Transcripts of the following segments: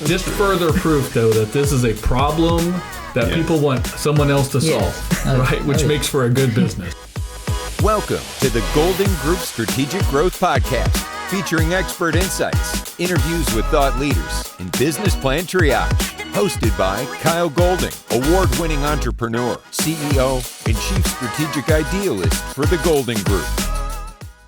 Just further proof, though, that this is a problem that people want someone else to solve, right? Which makes for a good business. Welcome to the Golden Group Strategic Growth Podcast, featuring expert insights, interviews with thought leaders, and business plan triage. Hosted by Kyle Golding, award-winning entrepreneur, CEO, and chief strategic idealist for the Golden Group.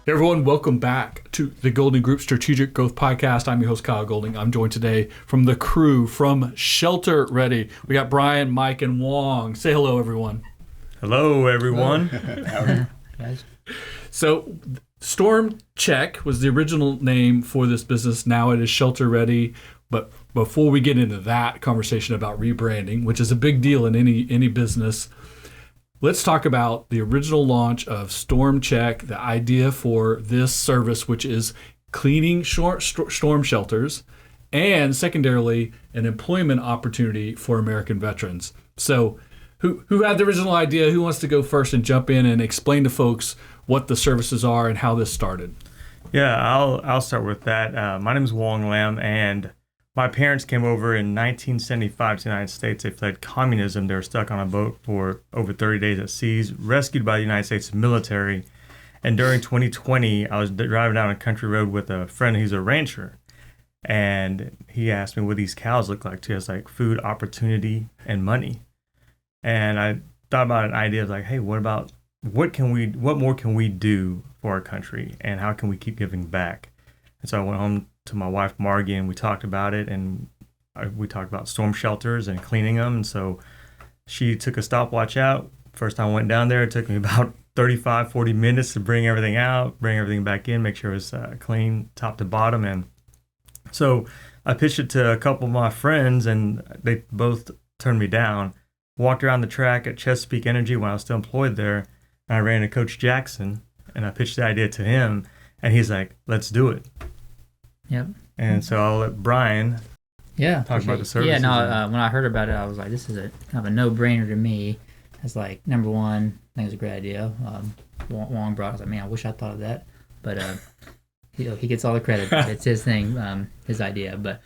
Hey everyone, welcome back to the Golden Group Strategic Growth Podcast. I'm your host, Kyle Golding. I'm joined today from the crew from Shelter Ready. We got Brian, Mike, and Wong. Say hello, everyone. Hello, everyone. Hello. Guys. So, Storm Check was the original name for this business. Now it is Shelter Ready. But before we get into that conversation about rebranding, which is a big deal in any business, let's talk about the original launch of Storm Check, the idea for this service, which is cleaning storm shelters, and secondarily, an employment opportunity for American veterans. So who had the original idea? Who wants to go first and jump in and explain to folks what the services are and how this started? Yeah, I'll start with that. My name is Wong Lam, and my parents came over in 1975 to the United States. They fled communism. They were stuck on a boat for over 30 days at sea, rescued by the United States military. And during 2020, I was driving down a country road with a friend who's a rancher. And he asked me what these cows look like too. It's like food, opportunity, and money. And I thought about an idea of like, hey, what more can we do for our country? And how can we keep giving back? And so I went home to my wife Margie, and we talked about it, and we talked about storm shelters and cleaning them. And so she took a stopwatch out. First time I went down there, it took me about 35-40 minutes to bring everything out, bring everything back in, make sure it was clean top to bottom. And so I pitched it to a couple of my friends, and they both turned me down. Walked around the track at Chesapeake Energy when I was still employed there, and I ran into Coach Jackson, and I pitched the idea to him, and he's like, let's do it. Yep. And so I'll let Brian talk about the services. Yeah, no, when I heard about it, I was like, this is a kind of a no-brainer to me. It's like, number one, I think it was a great idea. Wong brought it. I was like, man, I wish I thought of that. But he gets all the credit. It's his thing, his idea. But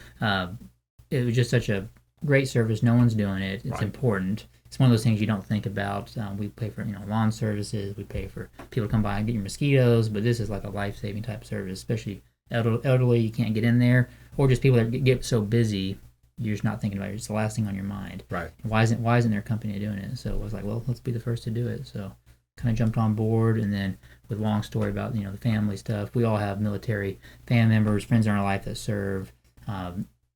it was just such a great service. No one's doing it. It's important. It's one of those things you don't think about. We pay for lawn services. We pay for people to come by and get your mosquitoes. But this is like a life-saving type service, especially elderly. You can't get in there, or just people that get so busy you're just not thinking about it. It's the last thing on your mind. Right. Why isn't their company doing it? So I was like, well, let's be the first to do it. So kind of jumped on board, and then with Wong's story about the family stuff, we all have military family members, friends in our life that serve.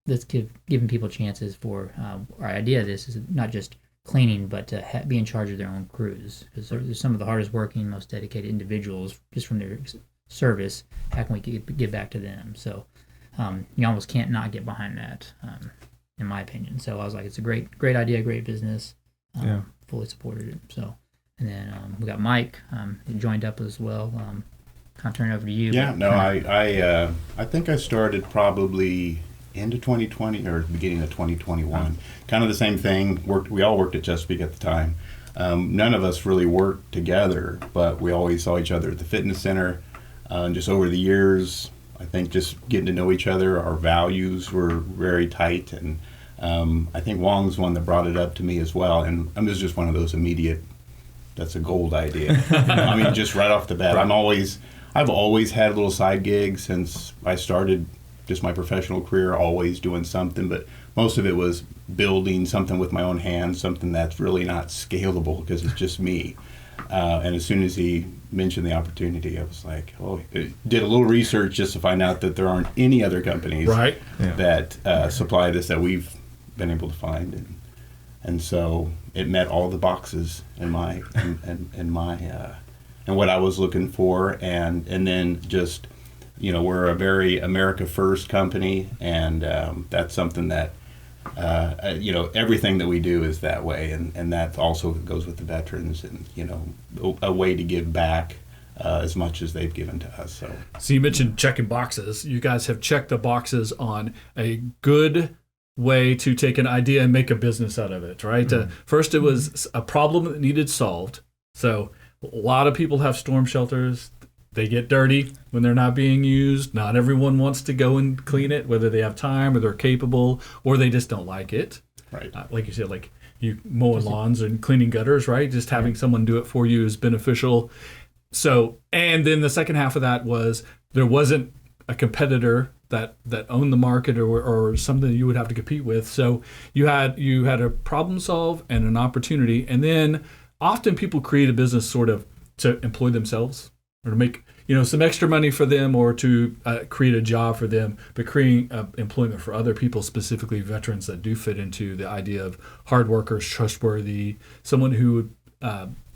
Let's giving people chances for our idea of this is not just cleaning, but to be in charge of their own crews, because they're some of the hardest working, most dedicated individuals just from their service. How can we give back to them? So you almost can't not get behind that, in my opinion. So I was like, it's a great idea, great business. Fully supported it. So, and then we got Mike who joined up as well. Kind of turn it over to you. Yeah, I think I started probably end of 2020 or beginning of 2021. Kind of the same thing. We all worked at Chesapeake at the time. None of us really worked together, but we always saw each other at the fitness center. And just over the years, I think just getting to know each other, our values were very tight, and I think Wong's one that brought it up to me as well. And it was just one of those immediate, that's a gold idea. I mean, just right off the bat, Right. I've always had little side gigs since I started just my professional career, always doing something, but most of it was building something with my own hands, something that's really not scalable because it's just me. And as soon as he mentioned the opportunity, I was like, did a little research just to find out that there aren't any other companies that supply this that we've been able to find. And so it met all the boxes in my and what I was looking for. And then just, we're a very America First company, and that's something that, everything that we do is that way, and that also goes with the veterans, and a way to give back as much as they've given to us. So you mentioned checking boxes. You guys have checked the boxes on a good way to take an idea and make a business out of it, right? Mm-hmm. First, it was a problem that needed solved. So a lot of people have storm shelters. they get dirty when they're not being used. Not everyone wants to go and clean it, whether they have time or they're capable or they just don't like it. Right. Like you said, like you mowing lawns and cleaning gutters, right? Just having someone do it for you is beneficial. So, and then the second half of that was there wasn't a competitor that owned the market or something that you would have to compete with. So you had a problem solve and an opportunity. And then often people create a business sort of to employ themselves or to make some extra money for them or to create a job for them, but creating employment for other people, specifically veterans that do fit into the idea of hard workers, trustworthy, someone who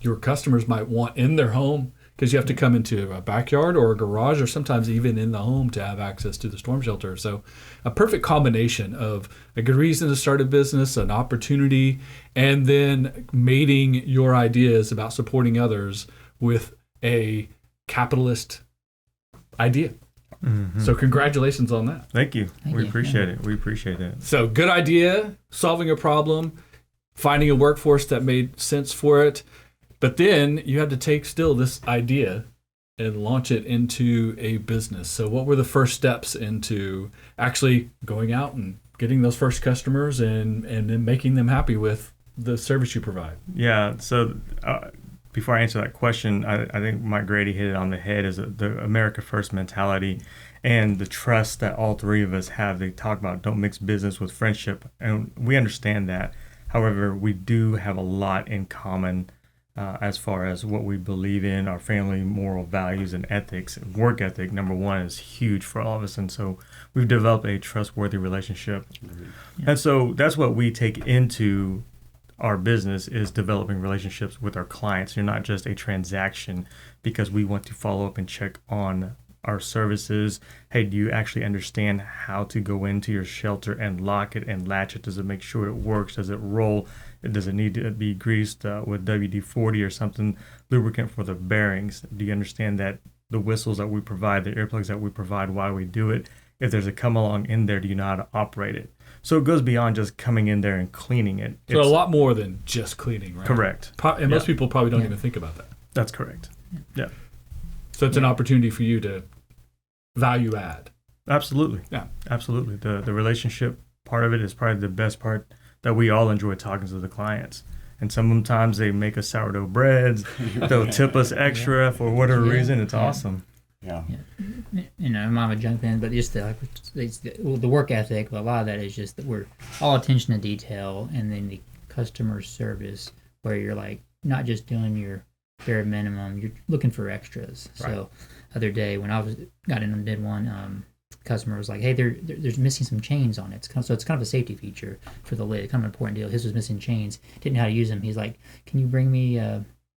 your customers might want in their home, because you have to come into a backyard or a garage or sometimes even in the home to have access to the storm shelter. So a perfect combination of a good reason to start a business, an opportunity, and then mating your ideas about supporting others with a capitalist idea. Mm-hmm. So congratulations on that. Thank you. Thank We you. appreciate it. We appreciate it. So good idea, solving a problem, finding a workforce that made sense for it. But then you had to take still this idea and launch it into a business. So what were the first steps into actually going out and getting those first customers and then making them happy with the service you provide? Yeah. So before I answer that question, I think Mike Grady hit it on the head, is the America First mentality and the trust that all three of us have. They talk about don't mix business with friendship, and we understand that. However, we do have a lot in common as far as what we believe in, our family moral values and ethics. Work ethic, number one, is huge for all of us, and so we've developed a trustworthy relationship. Mm-hmm. And so that's what we take into our business, is developing relationships with our clients. You're not just a transaction because we want to follow up and check on our services. Hey, do you actually understand how to go into your shelter and lock it and latch it? Does it make sure it works? Does it roll? Does it need to be greased with WD-40 or something, lubricant for the bearings? Do you understand that the whistles that we provide, the earplugs that we provide, why we do it? If there's a come along in there, do you know how to operate it? So it goes beyond just coming in there and cleaning it. So a lot more than just cleaning, right? Correct. And most people probably don't even think about that. That's correct. Yeah. So it's an opportunity for you to value add. Absolutely. Yeah. Absolutely. The relationship part of it is probably the best part that we all enjoy talking to the clients. And sometimes they make us sourdough breads. They'll tip us extra for whatever reason. It's awesome. Yeah. I'm a jump in, but just the work ethic. A lot of that is just that we're all attention to detail, and then the customer service, where you're like not just doing your bare minimum, you're looking for extras. Right. So, other day when I got in and did one, customer was like, "Hey, there's missing some chains on it." So it's kind of a safety feature for the lid. Kind of an important deal. His was missing chains. Didn't know how to use them. He's like, "Can you bring me?"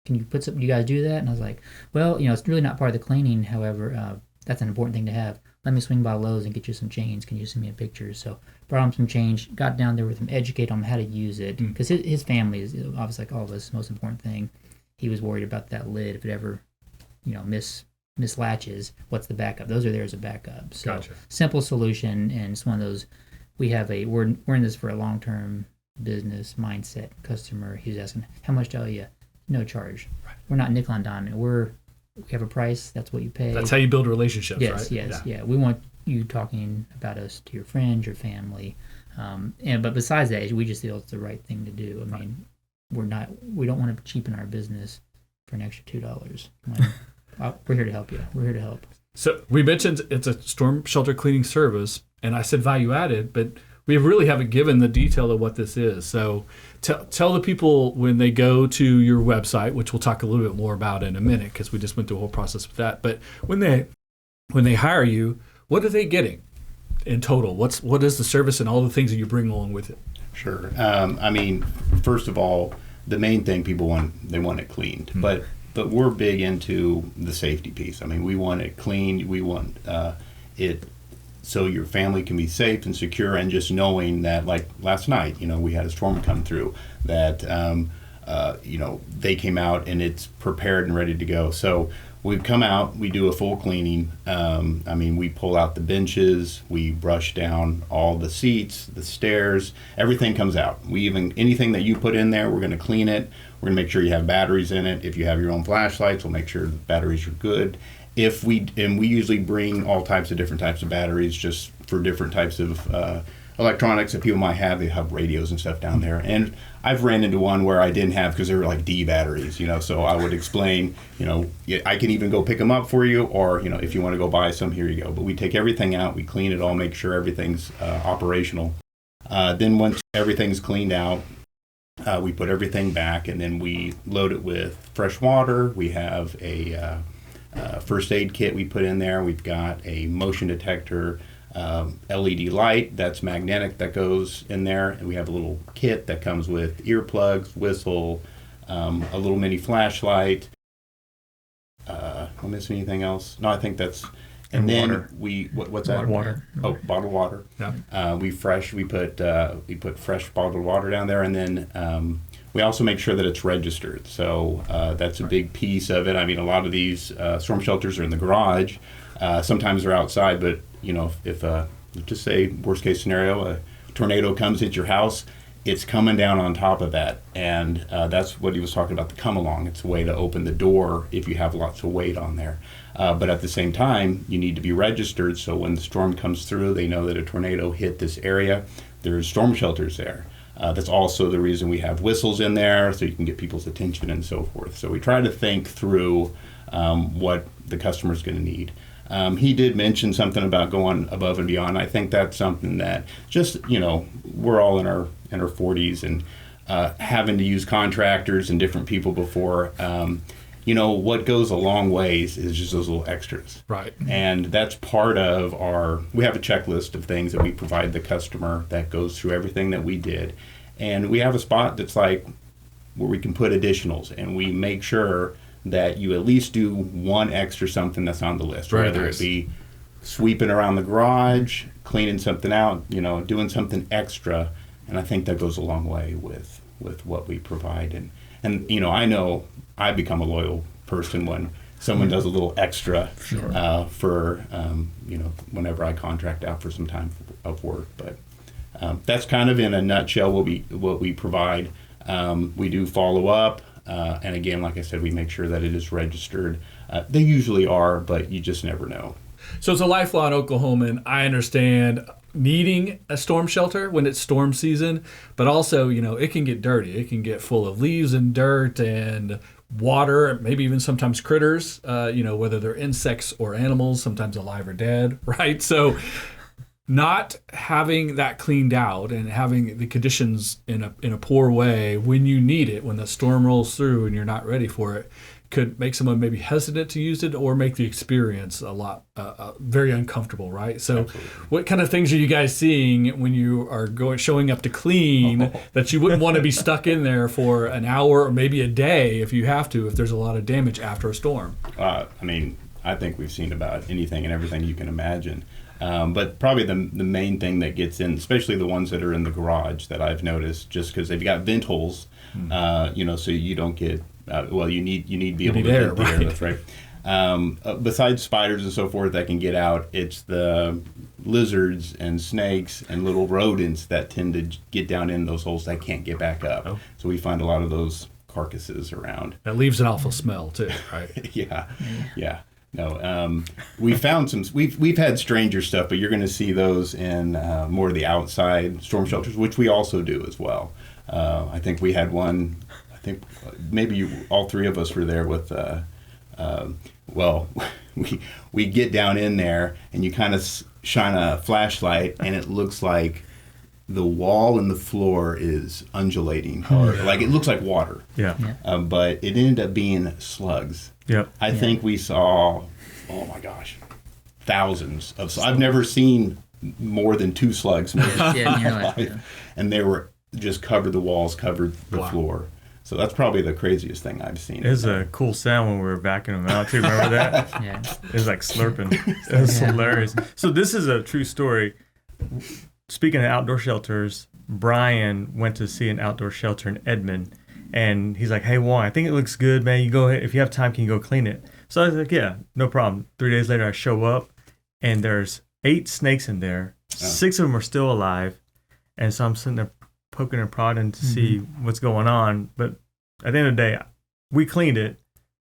Can you put some? Do you guys do that? And I was like, well, it's really not part of the cleaning. However, that's an important thing to have. Let me swing by Lowe's and get you some chains. Can you send me a picture? So brought him some change, got down there with him, educate him how to use it. Because his family is obviously, like all of us, the most important thing. He was worried about that lid. If it ever, mislatches, what's the backup? Those are there as a backup. So Gotcha. Simple solution, and it's one of those. We're in this for a long-term business mindset. Customer, he's asking, how much do you? No charge. Right. We're not nickel and dime. We have a price. That's what you pay. That's how you build relationships, yes, right? Yes, yeah. We want you talking about us to your friends, your family, but besides that, we just feel it's the right thing to do. I mean, we don't want to cheapen our business for an extra $2. We're here to help you. We're here to help. So we mentioned it's a storm shelter cleaning service, and I said value added, but we really haven't given the detail of what this is. So tell the people when they go to your website, which we'll talk a little bit more about in a minute because we just went through a whole process with that. But when they hire you, what are they getting in total? What is the service and all the things that you bring along with it? Sure. First of all, the main thing people want, they want it cleaned. Mm-hmm. But we're big into the safety piece. I mean, we want it cleaned. We want it so your family can be safe and secure, and just knowing that, like last night, we had a storm come through, that, they came out and it's prepared and ready to go. So we've come out, we do a full cleaning. We pull out the benches, we brush down all the seats, the stairs, everything comes out. Anything that you put in there, we're going to clean it. We're going to make sure you have batteries in it. If you have your own flashlights, we'll make sure the batteries are good. we usually bring all types of different types of batteries just for different types of electronics that people might have. They have radios and stuff down there. And I've ran into one where I didn't have because they were like D batteries, so I would explain, I can even go pick them up for you, or, if you want to go buy some, here you go. But we take everything out, we clean it all, make sure everything's operational. Then once everything's cleaned out, we put everything back, and then we load it with fresh water. We have a first aid kit we put in there. We've got a motion detector LED light that's magnetic that goes in there, and we have a little kit that comes with earplugs, whistle, a little mini flashlight. Am I missing anything else? No, I think that's. And then water. What's that? Water. Oh, bottled water. Yeah. We put fresh bottled water down there, and then we also make sure that it's registered. So that's a big piece of it. I mean, a lot of these storm shelters are in the garage. Sometimes they're outside, but if just say worst case scenario, a tornado comes at your house, it's coming down on top of that, and that's what he was talking about, the come along. It's a way to open the door if you have lots of weight on there. But at the same time, you need to be registered, so when the storm comes through, they know that a tornado hit this area. There's storm shelters there. That's also the reason we have whistles in there, so you can get people's attention and so forth. So we try to think through what the customer's going to need. He did mention something about going above and beyond. I think that's something that just, we're all in our 40s and having to use contractors and different people before. What goes a long ways is just those little extras. Right. And that's part of we have a checklist of things that we provide the customer that goes through everything that we did. And we have a spot that's like where we can put additionals, and we make sure that you at least do one extra something that's on the list, Very whether nice. it be sweeping around the garage, cleaning something out, doing something extra. And I think that goes a long way with what we provide. And I know I become a loyal person when someone does a little extra for whenever I contract out for some time of work. But that's kind of in a nutshell what we provide. We do follow up. And again, like I said, we make sure that it is registered. They usually are, but you just never know. So as a lifelong Oklahoman, I understand needing a storm shelter when it's storm season, but also, it can get dirty. It can get full of leaves and dirt and water, maybe even sometimes critters, whether they're insects or animals, sometimes alive or dead, right? So not having that cleaned out and having the conditions in a poor way when you need it, when the storm rolls through and you're not ready for it, could make someone maybe hesitant to use it or make the experience a lot very uncomfortable, right? So Absolutely. What kind of things are you guys seeing when you are showing up to clean that you wouldn't want to be stuck in there for an hour or maybe a day if you have to, if there's a lot of damage after a storm? I think we've seen about anything and everything you can imagine. But probably the main thing that gets in, especially the ones that are in the garage that I've noticed, just because they've got vent holes, so you don't get, you need to be able to air, get the air, that's right. Besides spiders and so forth that can get out, it's the lizards and snakes and little rodents that tend to get down in those holes that can't get back up. Oh. So we find a lot of those carcasses around. That leaves an awful smell too, right? Yeah. No, we found some. We've had stranger stuff, but you're going to see those in more of the outside storm shelters, which we also do as well. I think we had one. I think maybe all three of us were there with. We get down in there and you kind of shine a flashlight, and it looks like the wall and the floor is undulating, or like it looks like water. Yeah. But it ended up being slugs. Yep. I think we saw, oh my gosh, thousands of slugs. I've never seen more than 2 slugs in my life. And they were just covered the walls, covered the floor. So that's probably the craziest thing I've seen. It was a cool sound when we were vacuuming them out too. Remember that? Yeah. It was like slurping. It was hilarious. So this is a true story. Speaking of outdoor shelters, Brian went to see an outdoor shelter in Edmond. And he's like, hey, Juan, I think it looks good, man. You go ahead. If you have time, can you go clean it? So I was like, yeah, no problem. 3 days later, I show up, and there's 8 snakes in there. 6 of them are still alive. And so I'm sitting there poking and prodding to see what's going on. But at the end of the day, we cleaned it.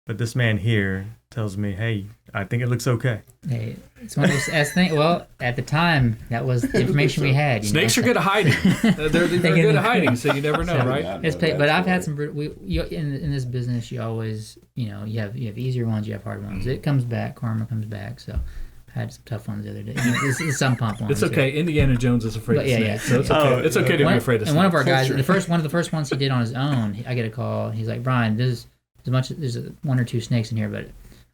but this man here tells me, hey, I think it looks okay. Hey, it's one of those things. Well, at the time, that was the information we had. Snakes are good at hiding. They're good at hiding, so you never know, right? But I've had some. In this business, you always, you have easier ones, you have hard ones. It comes back, karma comes back. So I had some tough ones the other day. This is some pump ones. It's okay. Indiana Jones is afraid of snakes, so it's okay. It's okay to be afraid of snakes. And one of our guys, one of the first ones he did on his own, I get a call. He's like, Brian, there's one or two snakes in here, but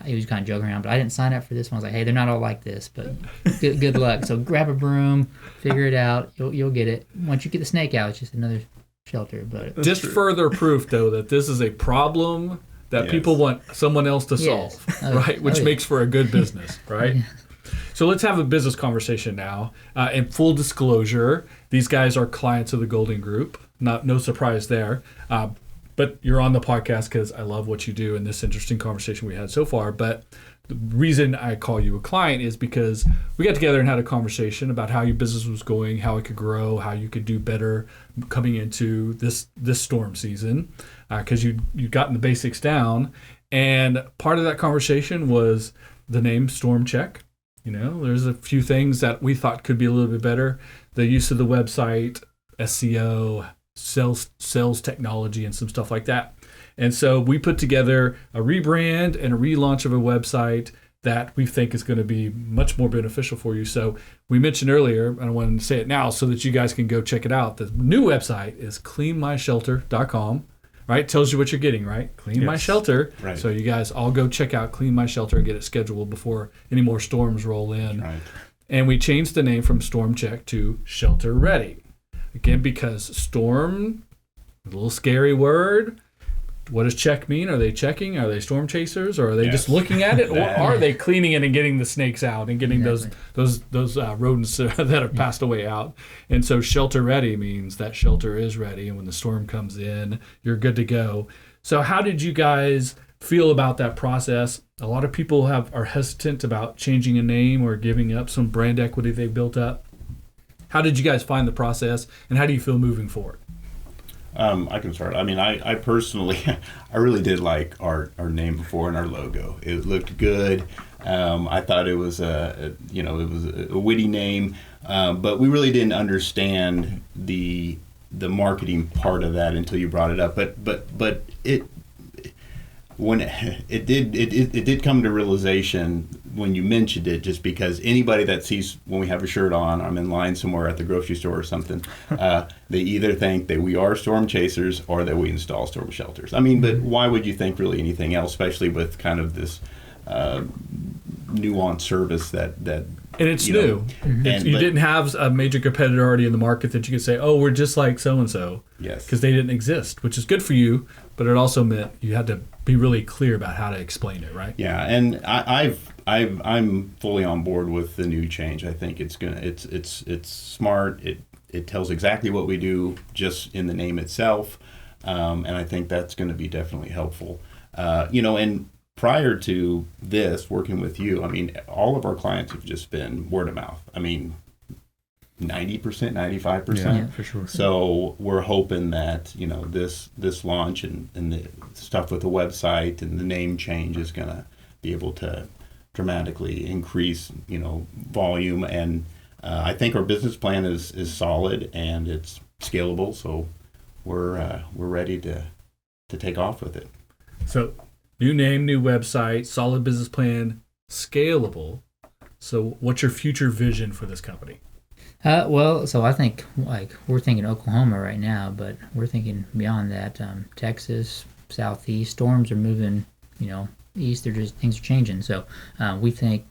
he was kind of joking around. But I didn't sign up for this one. I was like, hey, they're not all like this, but good luck. So grab a broom, figure it out. You'll get it. Once you get the snake out, it's just another shelter. But just further proof, though, that this is a problem that people want someone else to solve, right? Which makes for a good business, right? So let's have a business conversation now. In full disclosure, these guys are clients of the Golden Group. No surprise there. But you're on the podcast because I love what you do in this interesting conversation we had so far. But the reason I call you a client is because we got together and had a conversation about how your business was going, how it could grow, how you could do better coming into this storm season, because you'd gotten the basics down. And part of that conversation was the name Storm Check. There's a few things that we thought could be a little bit better. The use of the website, SEO, sales technology, and some stuff like that. And so we put together a rebrand and a relaunch of a website that we think is going to be much more beneficial for you. So we mentioned earlier, and I wanted to say it now so that you guys can go check it out. The new website is cleanmyshelter.com. Right? Tells you what you're getting, right? Clean My Shelter. Right. So you guys all go check out Clean My Shelter and get it scheduled before any more storms roll in. Right. And we changed the name from Storm Check to Shelter Ready. Again, because storm, a little scary word. What does check mean? Are they checking? Are they storm chasers? Or are they just looking at it? Or are they cleaning it and getting the snakes out and getting those rodents that have passed away out? And so shelter ready means that shelter is ready. And when the storm comes in, you're good to go. So how did you guys feel about that process? A lot of people are hesitant about changing a name or giving up some brand equity they built up. How did you guys find the process, and how do you feel moving forward? I can start. I mean, I personally, I really did like our name before and our logo. It looked good. I thought it was it was a witty name, but we really didn't understand the marketing part of that until you brought it up. But it did come to realization when you mentioned it, just because anybody that sees when we have a shirt on, I'm in line somewhere at the grocery store or something, they either think that we are storm chasers or that we install storm shelters. I mean, but why would you think really anything else, especially with kind of this nuanced service that and it's new. You didn't have a major competitor already in the market that you could say, oh, we're just like so-and-so. Yes. Because they didn't exist, which is good for you, but it also meant you had to be really clear about how to explain it, right? Yeah, and I'm fully on board with the new change. I think it's smart. It tells exactly what we do just in the name itself, and I think that's going to be definitely helpful. And prior to this, working with you, I mean, all of our clients have just been word of mouth. I mean, 90%, 95%. Yeah, for sure. So we're hoping that, this launch and the stuff with the website and the name change is going to be able to dramatically increase, volume. And I think our business plan is solid and it's scalable. So we're ready to take off with it. So new name, new website, solid business plan, scalable. So what's your future vision for this company? So I think we're thinking Oklahoma right now, but we're thinking beyond that. Texas, Southeast, storms are moving, east. Things are changing. So we think,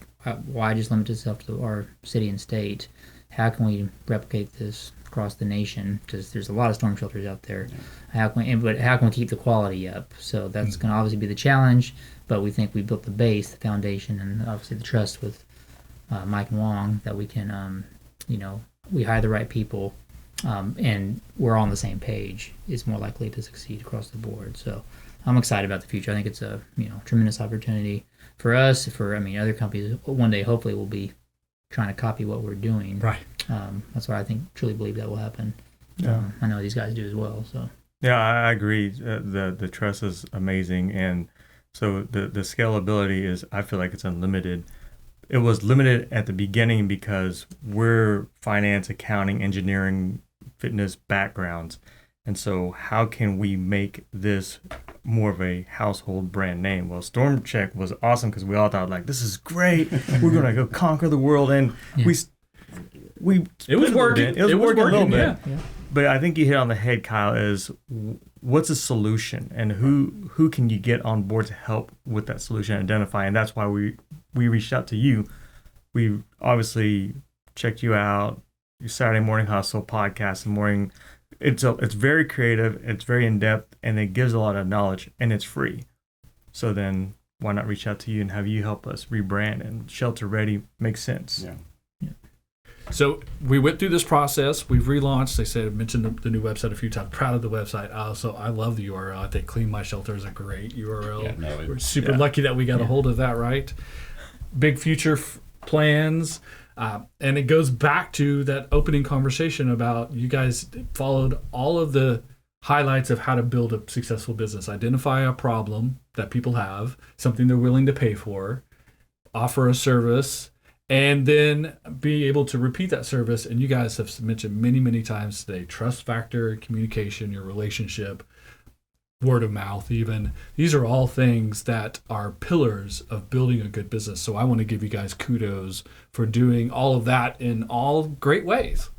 why just limit itself to our city and state? How can we replicate this across the nation? Because there's a lot of storm shelters out there. How can we keep the quality up? So that's going to obviously be the challenge. But we think we built the base, the foundation, and obviously the trust with Mike and Wong that we can. We hire the right people, and we're all on the same page. It's more likely to succeed across the board. So I'm excited about the future. I think it's a tremendous opportunity for us. For other companies, one day hopefully will be trying to copy what we're doing. Right. That's why I truly believe that will happen. Yeah. I know these guys do as well. So. Yeah, I agree. The trust is amazing, and So the scalability is, I feel like it's unlimited. It was limited at the beginning because we're finance, accounting, engineering, fitness backgrounds. And so how can we make this more of a household brand name? Well, Storm Check was awesome because we all thought, like, this is great. We're going to go conquer the world. And we It was working. It was working a little bit. Yeah. But I think you hit on the head, Kyle, is what's a solution and who can you get on board to help with that solution identify? And that's why we reached out to you. We obviously checked you out, your Saturday Morning Hustle podcast, morning. It's very creative, it's very in-depth, and it gives a lot of knowledge, and it's free. So then why not reach out to you and have you help us rebrand and Shelter Ready makes sense. Yeah. So we went through this process. We've relaunched. I mentioned the new website a few times. Proud of the website. I love the URL. I think Clean My Shelter is a great URL. Yeah, no, We're super lucky that we got a hold of that, right? Big future plans. And it goes back to that opening conversation about you guys followed all of the highlights of how to build a successful business. Identify a problem that people have, something they're willing to pay for, offer a service, and then be able to repeat that service. And you guys have mentioned many, many times today, trust factor, communication, your relationship, word of mouth even. These are all things that are pillars of building a good business. So I want to give you guys kudos for doing all of that in all great ways.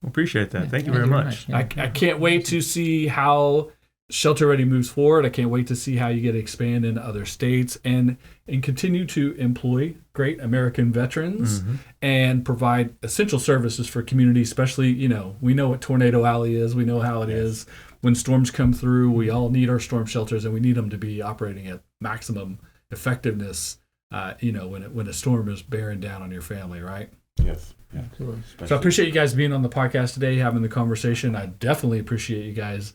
Appreciate that. Thank you very much. I can't wait to see how Shelter Ready moves forward. I can't wait to see how you get to expand into other states and continue to employ great American veterans and provide essential services for community, especially, we know what Tornado Alley is. We know how it is. When storms come through, we all need our storm shelters, and we need them to be operating at maximum effectiveness, when a storm is bearing down on your family, right? Yes. Yeah. Absolutely. So I appreciate you guys being on the podcast today, having the conversation. I definitely appreciate you guys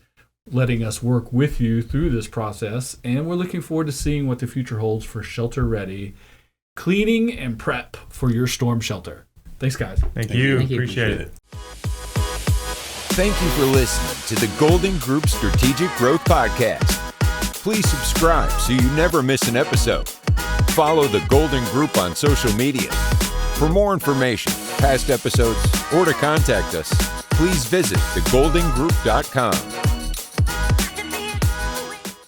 letting us work with you through this process, and we're looking forward to seeing what the future holds for Shelter Ready, cleaning and prep for your storm shelter. Thanks, guys. Thank you. Thank you. Appreciate it. Thank you for listening to the Golden Group Strategic Growth Podcast. Please subscribe so you never miss an episode. Follow the Golden Group on social media. For more information, past episodes, or to contact us, please visit thegoldengroup.com.